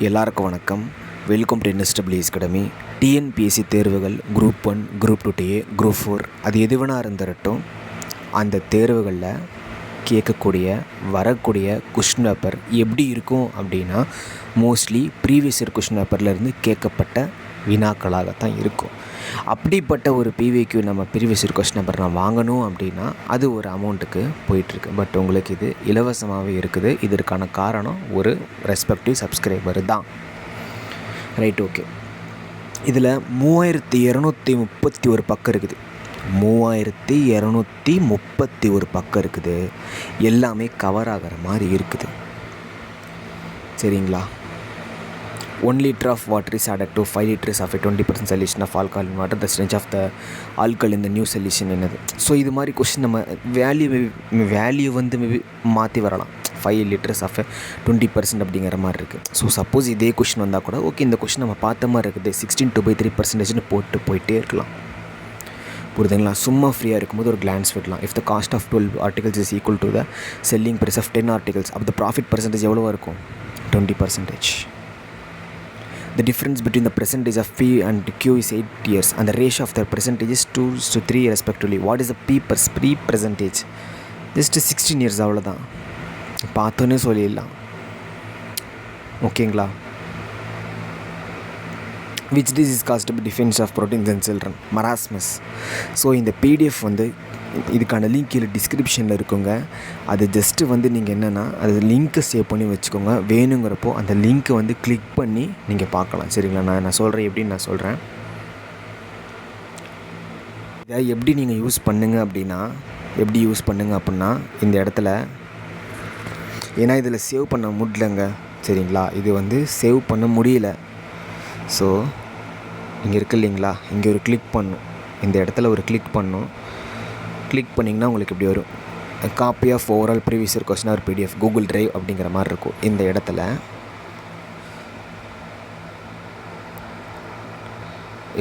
எல்லாருக்கும் வணக்கம். Welcome to Tnpsc academy. TNPSC தேர்வுகள் குரூப் 1, குரூப் 2 குரூப் 4 அது எது வேணா இருந்துரட்டும், அந்த தேர்வுகளில் வரக்கூடிய கொஸ்டின் பேப்பர் எப்படி இருக்கும் அப்படின்னா, மோஸ்ட்லி ப்ரீவியஸ் இயர் கொஸ்டின் பேப்பர்லேருந்து கேட்கப்பட்ட வினாக்களாகத்தான் இருக்கும். அப்படிப்பட்ட ஒரு பிவிக்யூ நம்ம ப்ரீவியஸ் இயர் கொஸ்டின் பேப்பர் நான் வாங்கணும் அப்படின்னா அது ஒரு அமௌண்ட்டுக்கு போயிட்டுருக்கு. பட் உங்களுக்கு இது இலவசமாகவே இருக்குது. இதற்கான காரணம் ஒரு ரெஸ்பெக்டிவ் சப்ஸ்கிரைபர் தான். Right, okay. இதில் 3231 பக்கம் இருக்குது. 3231 பக்கம் இருக்குது. எல்லாமே கவர் ஆகிற மாதிரி இருக்குது. சரிங்களா? 1 liter of water is added to 5 liters of a 20% solution of alkaline water. The strength of the alkyl in the new solution என்னது? ஸோ இது மாதிரி கொஸ்டின் நம்ம வேல்யூ வந்து மாற்றி வரலாம். 5 liters of 20% அப்படிங்கிற மாதிரி இருக்குது. ஸோ சப்போஸ் இதே கொஸ்டின் வந்தால் கூட ஓகே, இந்த கொஸ்டின் நம்ம பார்த்த மாதிரி இருக்குது, 16/3% போயிட்டே இருக்கலாம். புரியுதுங்களா? சும்மா ஃப்ரீயாக இருக்கும்போது ஒரு கிளான்ஸ் விடலாம். If the cost of 12 articles is equal to the selling price of 10 articles, அப்போ the profit percentage எவ்வளோ இருக்கும்? 20%. The difference between the percentage of P and Q is 8 years and the ratio of the percentage is 2:3 respectively. What is the P percentage? Just 16 years அவ்வளோதான். பார்த்தோன்னே சொல்லிடலாம். ஓகேங்களா? Which disease caused by defense of proteins in children? Marasmus. So இந்த PDF வந்து இதுக்கான link கீழே டிஸ்கிரிப்ஷனில் இருக்குங்க. அது ஜஸ்ட்டு வந்து நீங்கள் என்னென்னா அது லிங்க்கை சேவ் பண்ணி வச்சுக்கோங்க. வேணுங்கிறப்போ அந்த லிங்க்கை வந்து கிளிக் பண்ணி நீங்கள் பார்க்கலாம். சரிங்களா? நான் சொல்கிறேன் எப்படின்னு நான் சொல்கிறேன். இதை எப்படி நீங்கள் யூஸ் பண்ணுங்க அப்படின்னா இந்த இடத்துல, ஏன்னா இதில் சேவ் பண்ண முடியலங்க. சரிங்களா? இது வந்து சேவ் பண்ண முடியல. ஸோ இங்கே இருக்குது இல்லைங்களா, இங்கே ஒரு கிளிக் பண்ணும். இந்த இடத்துல ஒரு கிளிக் பண்ணும். கிளிக் பண்ணிங்கன்னா உங்களுக்கு இப்படி வரும், copy of overall previous year question or PDF Google drive அப்படிங்கிற மாதிரி இருக்கும். இந்த இடத்துல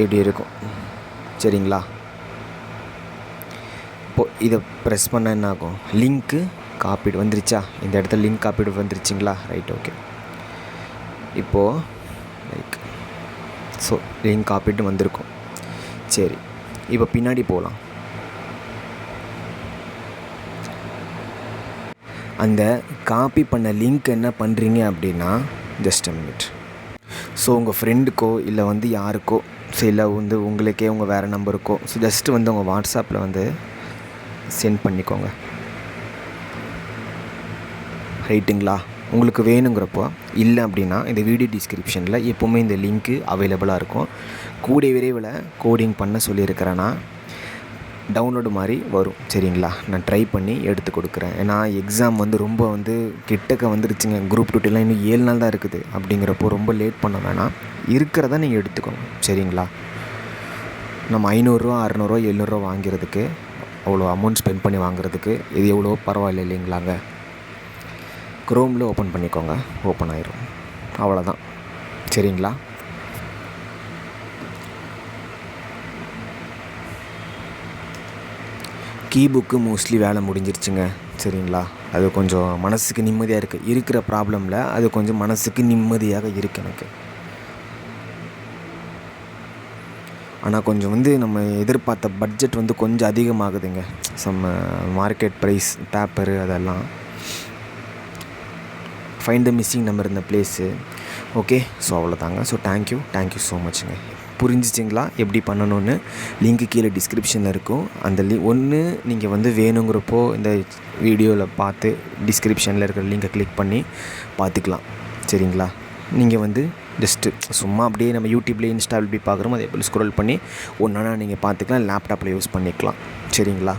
இப்படி இருக்கும். சரிங்களா? இப்போது இதை ப்ரெஸ் பண்ண என்ன ஆகும்? லிங்க்கு காப்பீடு வந்துருச்சா? இந்த இடத்துல லிங்க் காப்பீடு வந்துருச்சிங்களா? Right, okay. இப்போது லைக் ஸோ லிங்க் காப்பீடு வந்திருக்கும். சரி, இப்போ பின்னாடி போகலாம். அந்த காப்பி பண்ண லிங்க் என்ன பண்ணுறீங்க அப்படின்னா, ஜஸ்ட் அ மினிட். ஸோ உங்கள் ஃப்ரெண்டுக்கோ இல்லை வந்து யாருக்கோ, ஸோ இல்லை வந்து உங்களுக்கே உங்கள் வேறு நம்பருக்கோ, ஸோ ஜஸ்ட்டு வந்து உங்கள் வாட்ஸ்அப்பில் வந்து சென்ட் பண்ணிக்கோங்க. ரைட்டுங்களா? உங்களுக்கு வேணுங்கிறப்போ. இல்லை அப்படின்னா இந்த வீடியோ டிஸ்கிரிப்ஷனில் எப்போவுமே இந்த லிங்க்கு அவைலபிளாக இருக்கும். கூடிய விரைவில் கோடிங் பண்ண சொல்லியிருக்கிறேன்னா டவுன்லோடு மாதிரி வரும். சரிங்களா? நான் ட்ரை பண்ணி எடுத்து கொடுக்குறேன். ஏன்னா எக்ஸாம் வந்து ரொம்ப வந்து கிட்டக்க வந்துருச்சுங்க. குரூப் 2 இன்னும் 7 நாள் தான் இருக்குது. அப்படிங்கிறப்போ ரொம்ப லேட் பண்ண வேணாம். இருக்கிறத நீங்கள் எடுத்துக்கோங்க. சரிங்களா? நம்ம 500 600 700 வாங்கிறதுக்கு, அவ்வளோ அமௌண்ட் ஸ்பெண்ட் பண்ணி வாங்குறதுக்கு இது எவ்வளோ பரவாயில்ல இல்லைங்களாங்க? க்ரோமில் ஓப்பன் பண்ணிக்கோங்க, ஓப்பன் ஆயிரும். அவ்வளோதான். சரிங்களா? கீபுக்கு மோஸ்ட்லி வேலை முடிஞ்சிருச்சுங்க. சரிங்களா? அது கொஞ்சம் மனசுக்கு நிம்மதியாக இருக்குது. இருக்கிற ப்ராப்ளமில் அது கொஞ்சம் மனசுக்கு நிம்மதியாக இருக்குது எனக்கு. ஆனால் கொஞ்சம் வந்து நம்ம எதிர்பார்த்த பட்ஜெட் வந்து கொஞ்சம் அதிகமாகுதுங்க. மார்க்கெட் ப்ரைஸ் பேப்பரு அதெல்லாம். ஃபைண்ட் த மிஸ்ஸிங் நம்பர் இந்த பிளேஸு. ஓகே, ஸோ அவ்வளோதாங்க. ஸோ தேங்க்யூ ஸோ மச்சுங்க. புரிஞ்சிச்சிங்களா எப்படி பண்ணணும்னு? லிங்க்கு கீழே டிஸ்கிரிப்ஷனில் இருக்கும். அந்த ஒன்று நீங்கள் வந்து வேணுங்கிறப்போ இந்த வீடியோவில் பார்த்து டிஸ்கிரிப்ஷனில் இருக்கிற லிங்கை கிளிக் பண்ணி பார்த்துக்கலாம். சரிங்களா? நீங்கள் வந்து ஜஸ்ட்டு சும்மா அப்படியே நம்ம யூடியூப்லேயே இன்ஸ்டாவில் எப்படி பார்க்குறோமோ அதே போல் ஸ்க்ரோல் பண்ணி ஒன்றா நீங்கள் பார்த்துக்கலாம். லேப்டாப்பில் யூஸ் பண்ணிக்கலாம். சரிங்களா?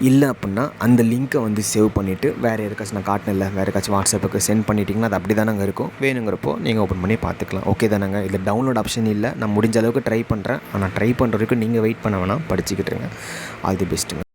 இல்லை அப்படின்னா அந்த லிங்க்கை வந்து சேவ் பண்ணிவிட்டு வேறு யாருக்காச்சும் நான் காட்டினில்ல, வேறு யாருக்காச்சும் வாட்ஸ்அப்புக்கு சென்ட் பண்ணிட்டீங்கன்னா அது அப்படி தானங்க இருக்கும். வேணுங்கிறப்போ நீங்கள் ஓப்பன் பண்ணி பார்த்துக்கலாம். ஓகே தானங்க? இதில் டவுன்லோட் ஆப்ஷன் இல்லை. நான் முடிஞ்ச அளவுக்கு ட்ரை பண்ணுறேன். ஆனால் ட்ரை பண்ணுற வரைக்கும் நீங்கள் வெயிட் பண்ண வேணாம், படிச்சுக்கிட்டுருங்க. All the பெஸ்ட்டுங்க.